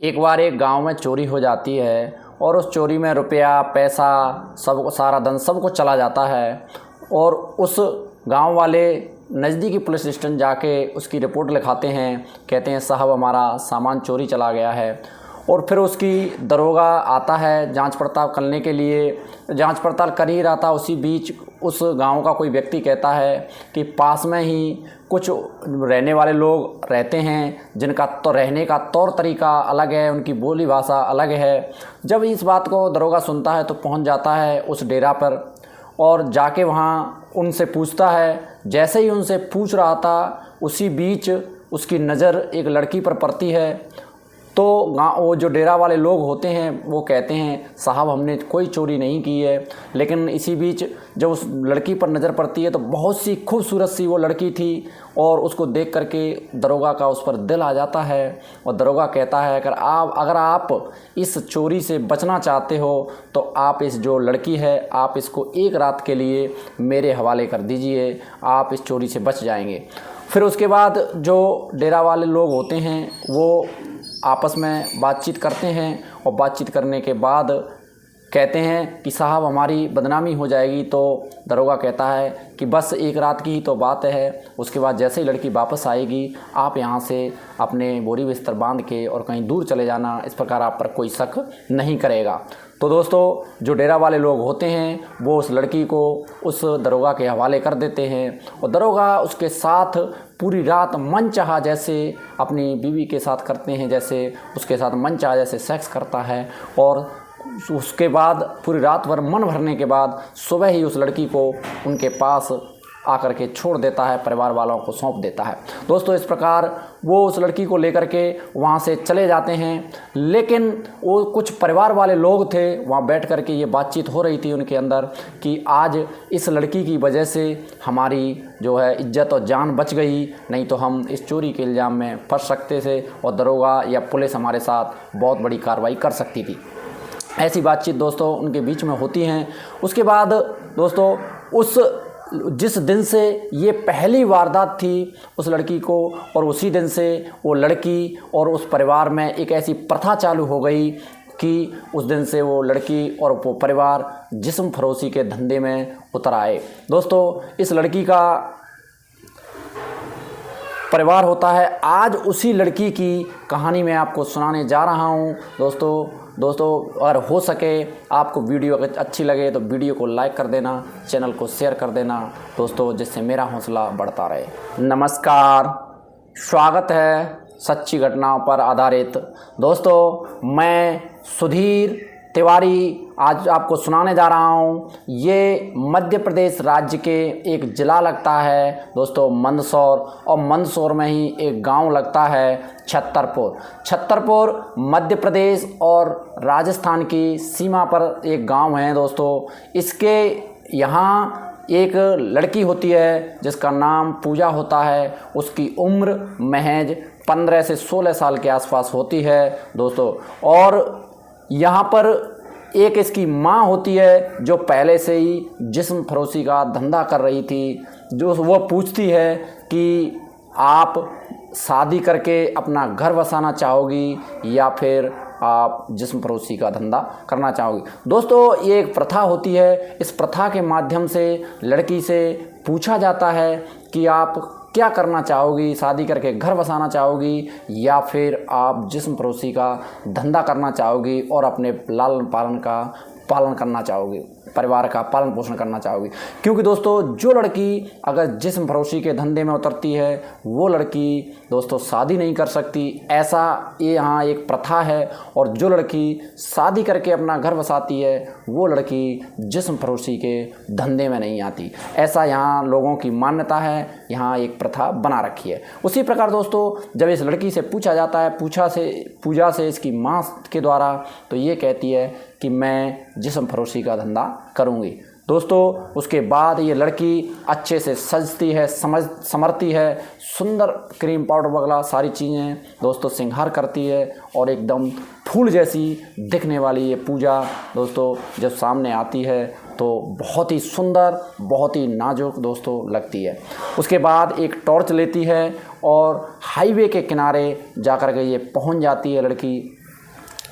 एक बार एक गांव में चोरी हो जाती है और उस चोरी में रुपया पैसा सब सारा धन सब कुछ चला जाता है। और उस गांव वाले नज़दीकी पुलिस स्टेशन जाके उसकी रिपोर्ट लिखाते हैं, कहते हैं साहब हमारा सामान चोरी चला गया है। और फिर उसकी दरोगा आता है जांच पड़ताल करने के लिए। जांच पड़ताल कर ही रहा था, उसी बीच उस गांव का कोई व्यक्ति कहता है कि पास में ही कुछ रहने वाले लोग रहते हैं जिनका तो रहने का तौर तरीका अलग है, उनकी बोली भाषा अलग है। जब इस बात को दरोगा सुनता है तो पहुंच जाता है उस डेरा पर और जाके वहाँ उनसे पूछता है। जैसे ही उनसे पूछ रहा था उसी बीच उसकी नज़र एक लड़की पर पड़ती है। तो वो जो डेरा वाले लोग होते हैं वो कहते हैं साहब हमने कोई चोरी नहीं की है। लेकिन इसी बीच जब उस लड़की पर नज़र पड़ती है तो बहुत सी खूबसूरत सी वो लड़की थी और उसको देख करके दरोगा का उस पर दिल आ जाता है। और दरोगा कहता है अगर आप इस चोरी से बचना चाहते हो तो आप इस जो लड़की है आप इसको एक रात के लिए मेरे हवाले कर दीजिए, आप इस चोरी से बच जाएंगे। फिर उसके बाद जो डेरा वाले लोग होते हैं वो आपस में बातचीत करते हैं और बातचीत करने के बाद कहते हैं कि साहब हमारी बदनामी हो जाएगी। तो दरोगा कहता है कि बस एक रात की ही तो बात है, उसके बाद जैसे ही लड़की वापस आएगी आप यहाँ से अपने बोरी बिस्तर बांध के और कहीं दूर चले जाना, इस प्रकार आप पर कोई शक नहीं करेगा। तो दोस्तों जो डेरा वाले लोग होते हैं वो उस लड़की को उस दरोगा के हवाले कर देते हैं और दरोगा उसके साथ पूरी रात मनचाहा जैसे अपनी बीवी के साथ करते हैं, जैसे उसके साथ मनचाहा जैसे सेक्स करता है। और उसके बाद पूरी रात भर मन भरने के बाद सुबह ही उस लड़की को उनके पास आकर के छोड़ देता है, परिवार वालों को सौंप देता है। दोस्तों इस प्रकार वो उस लड़की को लेकर के वहाँ से चले जाते हैं। लेकिन वो कुछ परिवार वाले लोग थे वहाँ बैठ कर के ये बातचीत हो रही थी उनके अंदर कि आज इस लड़की की वजह से हमारी जो है इज्जत और जान बच गई, नहीं तो हम इस चोरी के इल्ज़ाम में फंस सकते थे और दरोगा या पुलिस हमारे साथ बहुत बड़ी कार्रवाई कर सकती थी। ऐसी बातचीत दोस्तों उनके बीच में होती हैं। उसके बाद दोस्तों जिस दिन से ये पहली वारदात थी उस लड़की को, और उसी दिन से वो लड़की और उस परिवार में एक ऐसी प्रथा चालू हो गई कि उस दिन से वो लड़की और वो परिवार जिस्म फरोशी के धंधे में उतर आए। दोस्तों इस लड़की का परिवार होता है। आज उसी लड़की की कहानी मैं आपको सुनाने जा रहा हूँ। दोस्तों अगर हो सके आपको वीडियो अगर अच्छी लगे तो वीडियो को लाइक कर देना, चैनल को शेयर कर देना दोस्तों, जिससे मेरा हौसला बढ़ता रहे। नमस्कार, स्वागत है सच्ची घटनाओं पर आधारित। दोस्तों मैं सुधीर तिवारी आज आपको सुनाने जा रहा हूँ। ये मध्य प्रदेश राज्य के एक ज़िला लगता है दोस्तों मंदसौर, और मंदसौर में ही एक गांव लगता है छतरपुर। छतरपुर मध्य प्रदेश और राजस्थान की सीमा पर एक गांव है दोस्तों। इसके यहाँ एक लड़की होती है जिसका नाम पूजा होता है। उसकी उम्र महज 15 से 16 साल के आसपास होती है दोस्तों। और यहाँ पर एक इसकी माँ होती है जो पहले से ही जिस्म फरोशी का धंधा कर रही थी। जो वो पूछती है कि आप शादी करके अपना घर बसाना चाहोगी या फिर आप जिस्म फरोशी का धंधा करना चाहोगी। दोस्तों ये एक प्रथा होती है। इस प्रथा के माध्यम से लड़की से पूछा जाता है कि आप क्या करना चाहोगी, शादी करके घर बसाना चाहोगी या फिर आप जिस्म फरोशी का धंधा करना चाहोगी और अपने लालन पालन का पालन करना चाहोगी, परिवार का पालन पोषण करना चाहोगी। क्योंकि दोस्तों जो लड़की अगर जिस्म फरोशी के धंधे में उतरती है वो लड़की दोस्तों शादी नहीं कर सकती, ऐसा ये यहाँ एक प्रथा है। और जो लड़की शादी करके अपना घर बसाती है वो लड़की जिस्म फरोशी के धंधे में नहीं आती, ऐसा यहाँ लोगों की मान्यता है, यहाँ एक प्रथा बना रखी है। उसी प्रकार दोस्तों जब इस लड़की से पूछा जाता है पूजा से इसकी माँ के द्वारा, तो ये कहती है कि मैं जिस्म फरोशी का धंधा करूँगी। दोस्तों उसके बाद ये लड़की अच्छे से सजती है, संवरती है, सुंदर क्रीम पाउडर वगैरह सारी चीज़ें दोस्तों श्रृंगार करती है और एकदम फूल जैसी दिखने वाली ये पूजा दोस्तों जब सामने आती है तो बहुत ही सुंदर, बहुत ही नाजुक दोस्तों लगती है। उसके बाद एक टॉर्च लेती है और हाईवे के किनारे जाकर के ये पहुंच जाती है लड़की।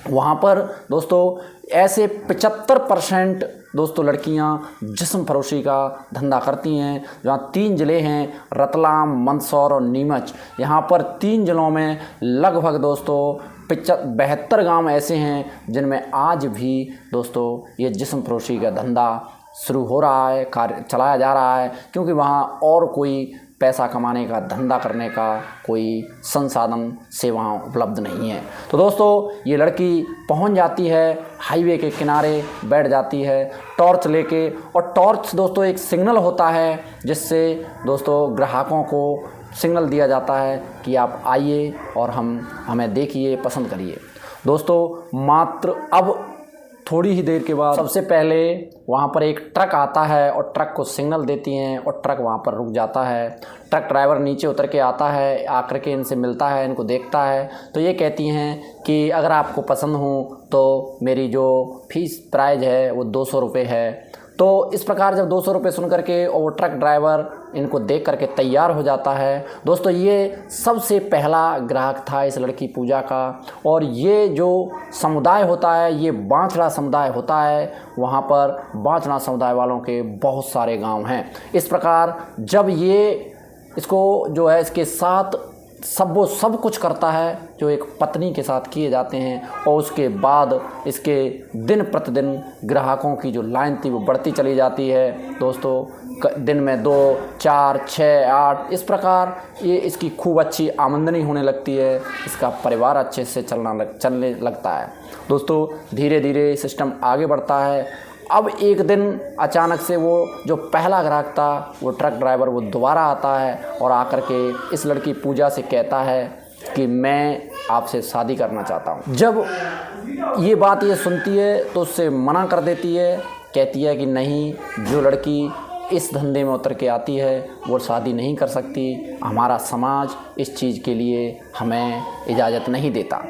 वहाँ पर दोस्तों ऐसे 75% दोस्तों लड़कियाँ जिस्म फरोशी का धंधा करती हैं। जहाँ 3 ज़िले हैं, रतलाम, मंदसौर और नीमच। यहाँ पर 3 ज़िलों में लगभग दोस्तों 72 गांव ऐसे हैं जिनमें आज भी दोस्तों ये जिस्म फरोशी का धंधा शुरू हो रहा है, कार्य चलाया जा रहा है, क्योंकि वहाँ और कोई पैसा कमाने का, धंधा करने का कोई संसाधन से वहाँ उपलब्ध नहीं है। तो दोस्तों ये लड़की पहुँच जाती है, हाईवे के किनारे बैठ जाती है टॉर्च लेके, और टॉर्च दोस्तों एक सिग्नल होता है जिससे दोस्तों ग्राहकों को सिग्नल दिया जाता है कि आप आइए और हमें देखिए, पसंद करिए। दोस्तों मात्र अब थोड़ी ही देर के बाद सबसे पहले वहाँ पर एक ट्रक आता है और ट्रक को सिग्नल देती हैं और ट्रक वहाँ पर रुक जाता है। ट्रक ड्राइवर नीचे उतर के आता है, आकर के इनसे मिलता है, इनको देखता है, तो ये कहती हैं कि अगर आपको पसंद हो तो मेरी जो फीस प्राइज है वो 200 रुपये है। तो इस प्रकार जब 200 रुपये सुन करके और वो ट्रक ड्राइवर इनको देख करके तैयार हो जाता है। दोस्तों ये सबसे पहला ग्राहक था इस लड़की पूजा का, और ये जो समुदाय होता है ये बांछड़ा समुदाय होता है। वहाँ पर बांछड़ा समुदाय वालों के बहुत सारे गांव हैं। इस प्रकार जब ये इसको जो है इसके साथ वो सब कुछ करता है जो एक पत्नी के साथ किए जाते हैं, और उसके बाद इसके दिन प्रतिदिन ग्राहकों की जो लाइन थी वो बढ़ती चली जाती है। दोस्तों दिन में 2, 4, 6, 8 इस प्रकार ये इसकी खूब अच्छी आमदनी होने लगती है, इसका परिवार अच्छे से चलने लगता है। दोस्तों धीरे धीरे सिस्टम आगे बढ़ता है। अब एक दिन अचानक से वो जो पहला ग्राहक था वो ट्रक ड्राइवर वो दोबारा आता है और आकर के इस लड़की पूजा से कहता है कि मैं आपसे शादी करना चाहता हूँ। जब ये बात ये सुनती है तो उससे मना कर देती है, कहती है कि नहीं, जो लड़की इस धंधे में उतर के आती है वो शादी नहीं कर सकती, हमारा समाज इस चीज़ के लिए हमें इजाज़त नहीं देता।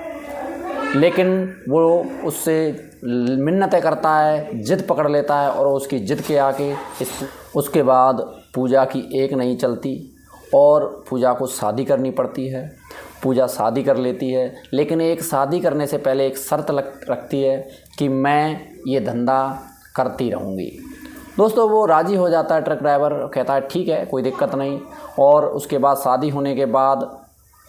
लेकिन वो उससे मिन्नतें करता है, जिद पकड़ लेता है, और उसकी जिद के आके उसके बाद पूजा की एक नहीं चलती और पूजा को शादी करनी पड़ती है। पूजा शादी कर लेती है, लेकिन एक शादी करने से पहले एक शर्त रखती है कि मैं ये धंधा करती रहूँगी। दोस्तों वो राज़ी हो जाता है, ट्रक ड्राइवर कहता है ठीक है, कोई दिक्कत नहीं। और उसके बाद शादी होने के बाद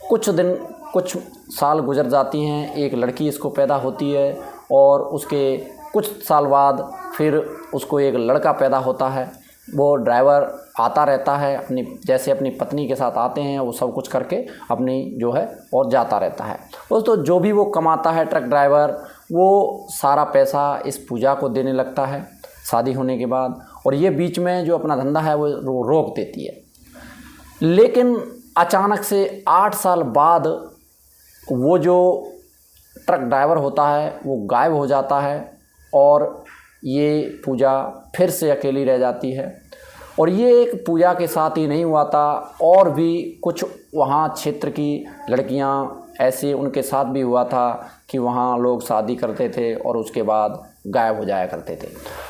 कुछ साल गुजर जाती हैं, एक लड़की इसको पैदा होती है, और उसके कुछ साल बाद फिर उसको एक लड़का पैदा होता है। वो ड्राइवर आता रहता है, अपनी पत्नी के साथ आते हैं, वो सब कुछ करके अपनी जो है और जाता रहता है। दोस्तों जो भी वो कमाता है ट्रक ड्राइवर, वो सारा पैसा इस पूजा को देने लगता है शादी होने के बाद, और ये बीच में जो अपना धंधा है वो रोक देती है। लेकिन अचानक से 8 साल बाद वो जो ट्रक ड्राइवर होता है वो गायब हो जाता है, और ये पूजा फिर से अकेली रह जाती है। और ये एक पूजा के साथ ही नहीं हुआ था, और भी कुछ वहाँ क्षेत्र की लड़कियाँ ऐसे उनके साथ भी हुआ था कि वहाँ लोग शादी करते थे और उसके बाद गायब हो जाया करते थे।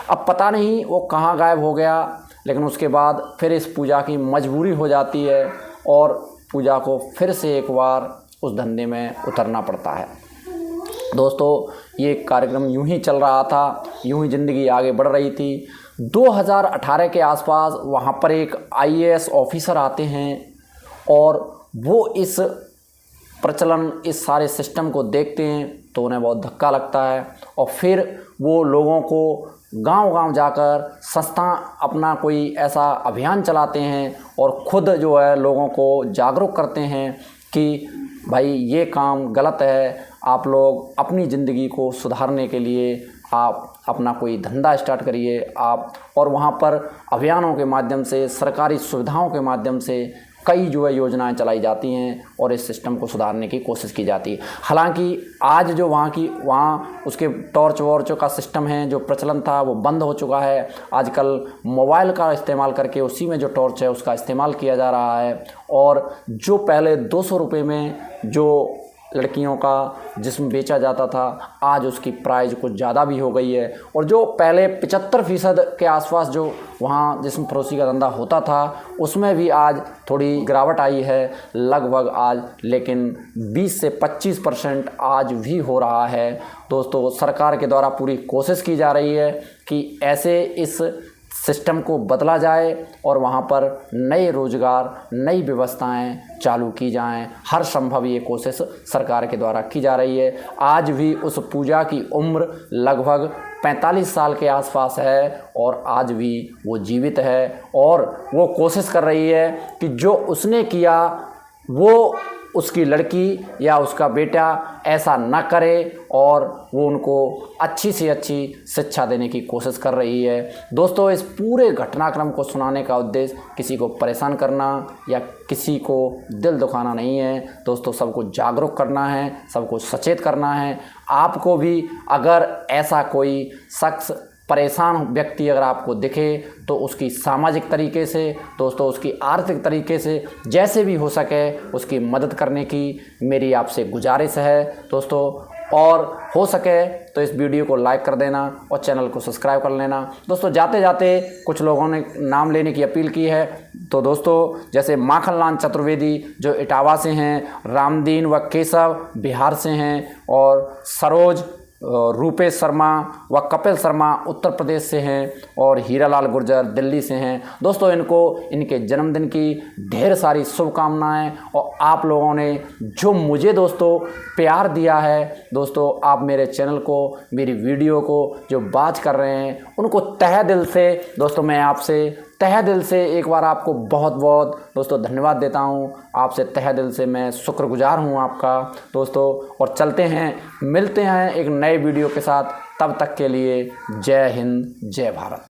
अब पता नहीं वो कहाँ गायब हो गया, लेकिन उसके बाद फिर इस पूजा की मजबूरी हो जाती है और पूजा को फिर से एक बार उस धंधे में उतरना पड़ता है। दोस्तों ये कार्यक्रम यूं ही चल रहा था, यूं ही ज़िंदगी आगे बढ़ रही थी। 2018 के आसपास वहाँ पर एक IAS ऑफिसर आते हैं, और वो इस प्रचलन, इस सारे सिस्टम को देखते हैं तो उन्हें बहुत धक्का लगता है, और फिर वो लोगों को गांव-गांव जाकर संस्था अपना कोई ऐसा अभियान चलाते हैं और ख़ुद जो है लोगों को जागरूक करते हैं कि भाई ये काम गलत है, आप लोग अपनी ज़िंदगी को सुधारने के लिए आप अपना कोई धंधा स्टार्ट करिए आप। और वहाँ पर अभियानों के माध्यम से, सरकारी सुविधाओं के माध्यम से कई जो है योजनाएं चलाई जाती हैं और इस सिस्टम को सुधारने की कोशिश की जाती है। हालांकि आज जो वहाँ उसके टॉर्च वॉर्च का सिस्टम है, जो प्रचलन था वो बंद हो चुका है। आजकल मोबाइल का इस्तेमाल करके उसी में जो टॉर्च है उसका इस्तेमाल किया जा रहा है, और जो पहले 200 रुपये में जो लड़कियों का जिस्म बेचा जाता था, आज उसकी प्राइस कुछ ज़्यादा भी हो गई है। और जो पहले 75% के आसपास जो वहाँ जिस्म फरोशी का धंधा होता था, उसमें भी आज थोड़ी गिरावट आई है लगभग आज, लेकिन 20 से 25% आज भी हो रहा है। दोस्तों, सरकार के द्वारा पूरी कोशिश की जा रही है कि ऐसे इस सिस्टम को बदला जाए और वहाँ पर नए रोज़गार, नई व्यवस्थाएं चालू की जाएं। हर संभव ये कोशिश सरकार के द्वारा की जा रही है। आज भी उस पूजा की उम्र लगभग 45 साल के आसपास है और आज भी वो जीवित है और वो कोशिश कर रही है कि जो उसने किया वो उसकी लड़की या उसका बेटा ऐसा ना करे, और वो उनको अच्छी से अच्छी शिक्षा देने की कोशिश कर रही है। दोस्तों, इस पूरे घटनाक्रम को सुनाने का उद्देश्य किसी को परेशान करना या किसी को दिल दुखाना नहीं है। दोस्तों, सबको जागरूक करना है, सबको सचेत करना है। आपको भी अगर ऐसा कोई शख्स, परेशान व्यक्ति अगर आपको दिखे तो उसकी सामाजिक तरीके से, दोस्तों उसकी आर्थिक तरीके से, जैसे भी हो सके उसकी मदद करने की मेरी आपसे गुजारिश है दोस्तों। और हो सके तो इस वीडियो को लाइक कर देना और चैनल को सब्सक्राइब कर लेना। दोस्तों, जाते जाते कुछ लोगों ने नाम लेने की अपील की है। तो दोस्तों, जैसे माखनलाल चतुर्वेदी जो इटावा से हैं, रामदीन व केशव बिहार से हैं, और सरोज रूपेश शर्मा व कपिल शर्मा उत्तर प्रदेश से हैं, और हीरालाल गुर्जर दिल्ली से हैं। दोस्तों, इनको इनके जन्मदिन की ढेर सारी शुभकामनाएं। और आप लोगों ने जो मुझे दोस्तों प्यार दिया है, दोस्तों आप मेरे चैनल को, मेरी वीडियो को जो बात कर रहे हैं, उनको तहे दिल से दोस्तों मैं आपसे तहे दिल से एक बार आपको बहुत बहुत दोस्तों धन्यवाद देता हूँ। आपसे तहे दिल से मैं शुक्रगुजार हूँ आपका दोस्तों। और चलते हैं, मिलते हैं एक नए वीडियो के साथ। तब तक के लिए जय हिंद, जय भारत।